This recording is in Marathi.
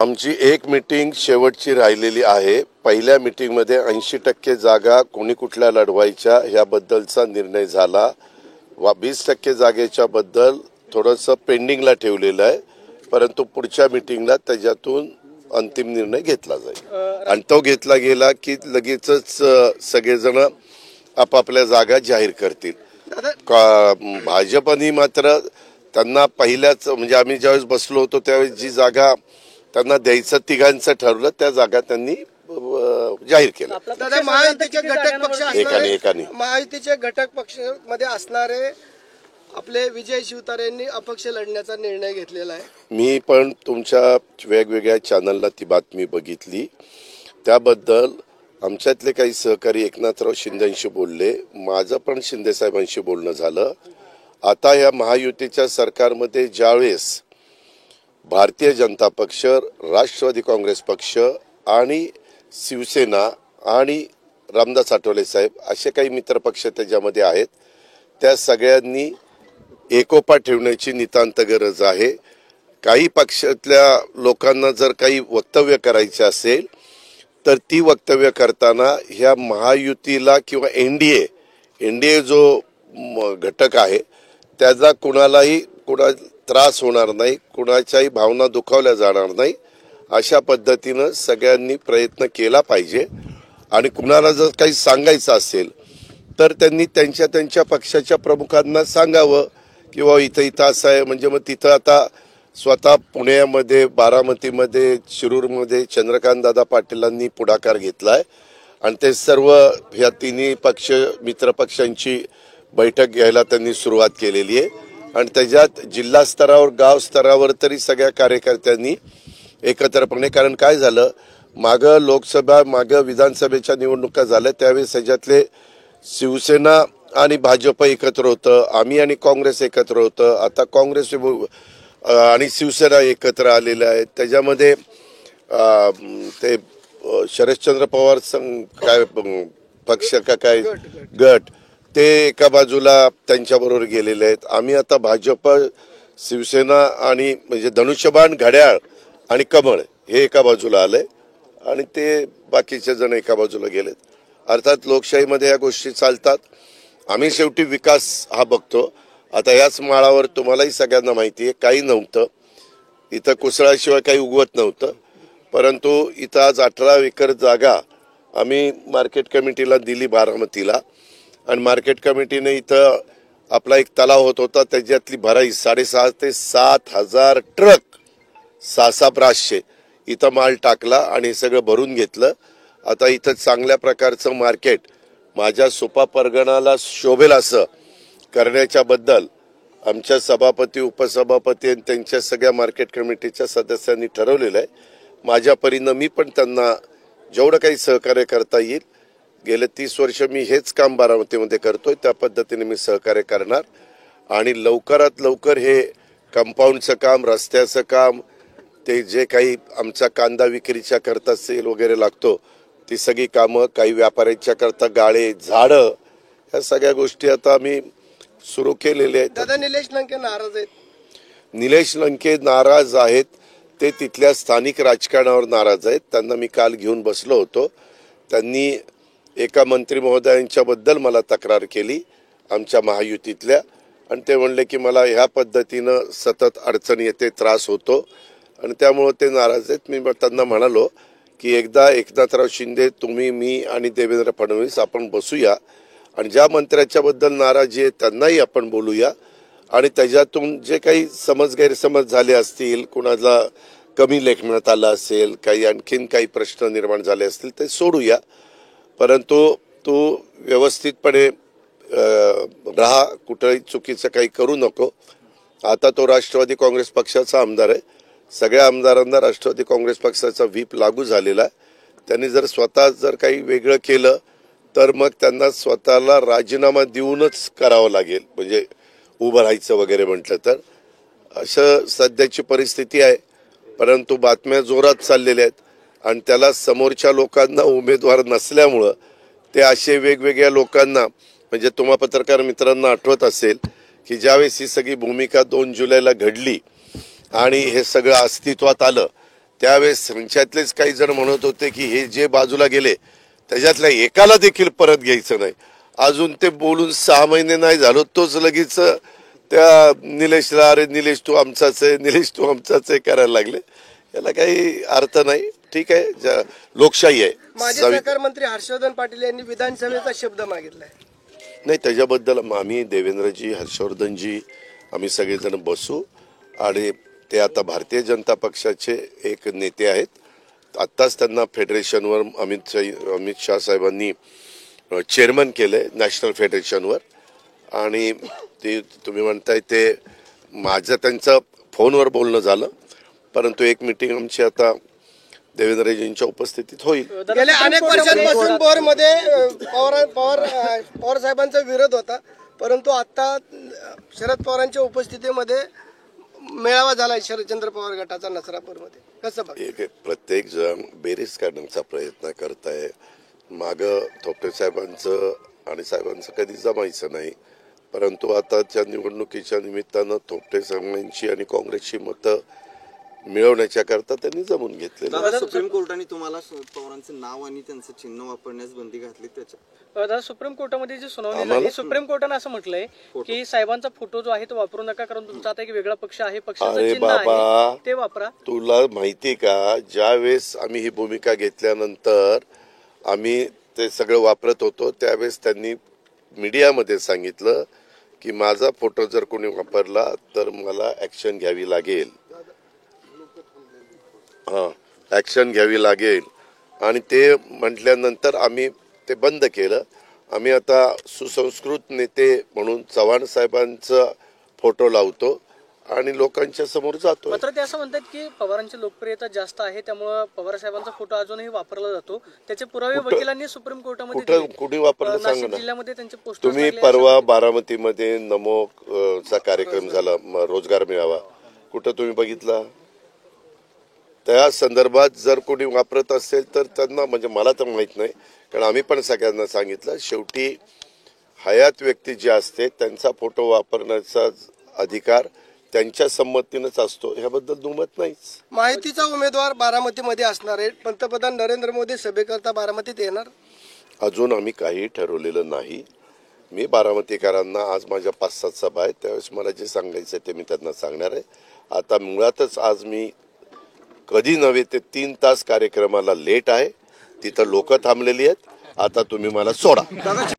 आमची एक मीटिंग शेवटची राहिलेली आहे। पहिल्या मीटिंगमध्ये 80% जागा कोणी कुठल्या लढवायच्या याबद्दलचा निर्णय झाला व 20% जागेच्या बद्दल थोडंसं पेंडिंगला ठेवलेलं आहे, परंतु पुढच्या मीटिंगला त्याच्यातून अंतिम निर्णय घेतला जाईल आणि तो घेतला गेला की लगेचच सगळेजण आपापल्या जागा जाहीर करतील। भाजपनी मात्र त्यांना पहिल्याच म्हणजे आम्ही ज्यावेळेस बसलो होतो त्यावेळेस जी जागा त्यांना द्यायचं तिघांचं ठरलं त्या जागा त्यांनी जाहीर केल्या। महायुतीचे घटक पक्ष मध्ये असणारे आपले विजय शिवतारेंनी अपक्ष लढण्याचा निर्णय घेतलेला आहे। मी पण तुमच्या वेगवेगळ्या चॅनलला ती बातमी बघितली, त्याबद्दल आमच्यातले काही सहकारी एकनाथराव शिंदेंशी बोलले, माझं पण शिंदे साहेबांशी बोलणं झालं। आता या महायुतीच्या सरकारमध्ये ज्यावेळेस भारतीय जनता पक्ष, राष्ट्रवादी काँग्रेस पक्ष आणि शिवसेना आणि रामदास आठवले साहेब असे काही मित्रपक्ष त्याच्यामध्ये आहेत, त्या सगळ्यांनी एकोपा ठेवण्याची नितांत गरज आहे। काही पक्षातल्या लोकांना जर काही वक्तव्य करायचे असेल तर ती वक्तव्य करताना ह्या महायुतीला किंवा एनडीए जो घटक आहे त्याचा कुणालाही त्रास होणार नाही, कुणाच्याही भावना दुखावल्या जाणार नाही अशा पद्धतीनं सगळ्यांनी प्रयत्न केला पाहिजे। आणि कुणाला जर काही सांगायचं असेल तर त्यांनी त्यांच्या पक्षाच्या प्रमुखांना सांगावं किंवा इथं असं आहे, म्हणजे मग तिथं आता स्वतः पुण्यामध्ये, बारामतीमध्ये, शिरूरमध्ये चंद्रकांत दादा पाटीलांनी पुढाकार घेतलाय आणि ते सर्व ह्या तिन्ही पक्ष मित्रपक्षांची बैठक घ्यायला त्यांनी सुरुवात केलेली आहे आणि त्याच्यात जिल्हा स्तरावर, गाव स्तरावर तरी सगळ्या कार्यकर्त्यांनी एकत्रपणे, कारण काय झालं मागं लोकसभा, मागं विधानसभेच्या निवडणुका झाल्या त्यावेळेस त्याच्यातले शिवसेना आणि भाजप एकत्र होतं, आम्ही आणि काँग्रेस एकत्र होतं, आता काँग्रेस आणि शिवसेना एकत्र आलेल्या आहेत। त्याच्यामध्ये ते शरदचंद्र पवार काय पक्ष का काय गट ते एका बाजूला त्यांच्याबरोबर गेलेले आहेत। आम्ही आता भाजप, शिवसेना आणि म्हणजे धनुष्यबाण, घड्याळ आणि कमळ हे एका बाजूला आलंय आणि ते बाकीचे जण एका बाजूला गेलेत। अर्थात लोकशाहीमध्ये या गोष्टी चालतात, आम्ही शेवटी विकास हा बघतो। आता याच माळावर तुम्हालाही सगळ्यांना माहिती आहे काही नव्हतं, इथं कुसळाशिवाय काही उगवत नव्हतं, परंतु इथं आज 18 एकर जागा आम्ही मार्केट कमिटीला दिली बारामतीला आणि मार्केट कमिटीने इथं आपला एक तलाव होत होता त्याच्यातली भराई 6,500 ते 7,000 ट्रक 6 ब्राशे इथं माल टाकला आणि हे सगळं भरून घेतलं। आता इथं चांगल्या प्रकारचं मार्केट माझ्या सुपा परगणाला शोभेल असं करण्याच्या बद्दल आमच्या सभापती, उपसभापती आणि त्यांच्या सगळ्या मार्केट कमिटीच्या सदस्यांनी ठरवलेलं आहे। माझ्या परीनं मी पण त्यांना जेवढं काही सहकार्य करता येईल, गेले 30 वर्ष मी हेच काम बारामतीमध्ये करतोय, त्या पद्धतीने मी सहकार्य करणार आणि लवकरात लवकर हे कंपाऊंडचं काम, रस्त्याचं काम, ते जे काही आमचा कांदा विक्रीच्या करता सेल वगैरे लागतो ती सगळी कामं, काही व्यापाऱ्यांच्या करता गाळे, झाडं, ह्या सगळ्या गोष्टी आता आम्ही सुरू केलेले आहेत। दादा निलेश लंके नाराज आहेत? निलेश लंके नाराज आहेत, ते तिथल्या स्थानिक राजकारणावर नाराज आहेत। त्यांना मी काल घेऊन बसलो होतो, त्यांनी एका मंत्री महोदयांच्या बद्दल मला तक्रार केली आमच्या महायुतीतल्या आणि ते म्हणले की मला ह्या पद्धतीनं सतत अडचण येते, त्रास होतो आणि त्यामुळे ते नाराज आहेत। मी त्यांना म्हणालो की एकदा एकनाथराव शिंदे, तुम्ही, मी आणि देवेंद्र फडणवीस आपण बसूया आणि ज्या मंत्र्याच्या बद्दल नाराजी आहे त्यांनाही आपण बोलूया आणि त्याच्यातून जे काही गैरसमज झाले असतील, कुणाला कमी लेखण्यात आलं असेल, काही आणखीन काही प्रश्न निर्माण झाले असतील ते सोडूया, परंतु तू व्यवस्थितपणे राहा, कुठेही चुकीचं काही करू नको। आता तो राष्ट्रवादी काँग्रेस पक्षाचा आमदार आहे, सगळ्या आमदारांना राष्ट्रवादी काँग्रेस पक्षाचा व्हीप लागू झालेला आहे। त्यांनी जर स्वतः जर काही वेगळं केलं तर मग त्यांना स्वतःला राजीनामा देऊनच करावं लागेल, म्हणजे उभं राहायचं वगैरे म्हटलं तर, असं सध्याची परिस्थिती आहे। परंतु बातम्या जोरात चाललेल्या आहेत आणि त्याला समोरच्या लोकांना उमेदवार नसल्यामुळं ते असे वेगवेगळ्या लोकांना, म्हणजे तुम्हा पत्रकार मित्रांना आठवत असेल की ज्यावेळेस ही सगळी भूमिका 2 जुलैला घडली आणि हे सगळं अस्तित्वात आलं त्यावेळेस त्यांच्यातलेच काही जण म्हणत होते की हे जे बाजूला गेले त्याच्यातल्या एकाला देखील परत घ्यायचं नाही. अजून ते बोलून 6 महिने नाही झालो तोच लगेच त्या निलेशला अरे निलेश तू आमचाच आहे, निलेश तू आमचाच आहे करायला लागले. याला काही अर्थ नाही. ठीक आहे, लोकशाही आहे. माजी सहकार मंत्री हर्षवर्धन पाटील यांनी विधानसभेचा शब्द मागितलाय. नाही, त्याच्याबद्दल आम्ही देवेंद्रजी, हर्षवर्धनजी आम्ही सगळेजण बसू. आणि ते आता भारतीय जनता पक्षाचे एक नेते आहेत. आत्ताच त्यांना फेडरेशनवर अमित शाह साहेबांनी चेअरमन केलंय नॅशनल फेडरेशनवर. आणि ते तुम्ही म्हणताय ते माझं त्यांचं फोनवर बोलणं झालं, परंतु एक मीटिंग आमची आता देवेंद्रजींच्या उपस्थितीत होईल. गेल्या अनेक वर्षांपासून बोरमध्ये पवार साहेबांचा विरोध होता, परंतु आता शरद पवारांच्या उपस्थितीमध्ये मेळावा झाला शरदचंद्र पवार गटाचा नसरापूरमध्ये. कसं बघा? प्रत्येक जण बेरीज काढण्याचा प्रयत्न करताय. मागं थोपटे साहेबांचं आणि साहेबांचं कधी जमायचं नाही, परंतु आताच्या निवडणुकीच्या निमित्तानं थोपटे साहेबांची आणि काँग्रेसची मतं मिळवण्याच्या करता त्यांनी जमून घेतले. सुप्रीम कोर्टाने तुम्हाला पवारांचं नाव आणि त्यांचं चिन्ह वापरण्यास बंदी घातली. त्याच्या सुप्रीम कोर्टामध्ये जी सुनावणी झाली, सुप्रीम कोर्टाने असं म्हटलंय की साहेबांचा फोटो जो आहे तो वापरू नका, कारण तुमचा आता एक वेगळा पक्ष आहे, पक्षाचं अरे चिन्ह बाबा, आहे ते वापरा. तुला माहिती का, ज्या वेळेस आम्ही ही भूमिका घेतल्यानंतर आम्ही ते सगळं वापरत होतो त्यावेळेस त्यांनी मीडियामध्ये सांगितलं की माझा फोटो जर कोणी वापरला तर मला ऍक्शन घ्यावी लागेल. ऍक्शन घ्यावी लागेल. आणि ते म्हटल्यानंतर आम्ही ते बंद केलं. आम्ही आता सुसंस्कृत नेते म्हणून चव्हाण साहेबांचा फोटो लावतो आणि लोकांच्या समोर जातो. मात्र ते असं म्हणतात की पवारांची लोकप्रियता जास्त आहे, त्यामुळे पवार साहेबांचा फोटो अजूनही वापरला जातो. त्याचे पुरावे वकिलांनी सुप्रीम कोर्टामध्ये कुठे वापरलं सांगा नाशिक ना. जिल्ह्यामध्ये त्यांचे पोस्टर तुम्ही परवा बारामतीमध्ये नमो चा कार्यक्रम झाला, रोजगार मेळावा, कुठं तुम्ही बघितला? त्या संदर्भात जर कोणी वापरत असेल तर त्यांना, म्हणजे मला तर माहित नाही, कारण आम्ही पण सगळ्यांना सांगितलं शेवटी हयात व्यक्ती जी असते त्यांचा फोटो वापरण्याचा अधिकार त्यांच्या संमतीनेच असतो, ह्याबद्दल दुमत नाहीच. माहितीचा उमेदवार बारामतीमध्ये असणार आहे. पंतप्रधान नरेंद्र मोदी सभेकरता बारामतीत येणार. अजून आम्ही काही ठरवलेलं नाही. मी बारामतीकरांना, आज माझ्या 5-7 सभा आहेत, त्यावेळेस मला जे सांगायचं ते मी त्यांना सांगणार आहे. आता मुळातच आज मी कधी नव्हे ते 3 तास कार्यक्रमाला लेट आहे. तिथं लोक थांबलेली आहेत. आता तुम्ही मला सोडा.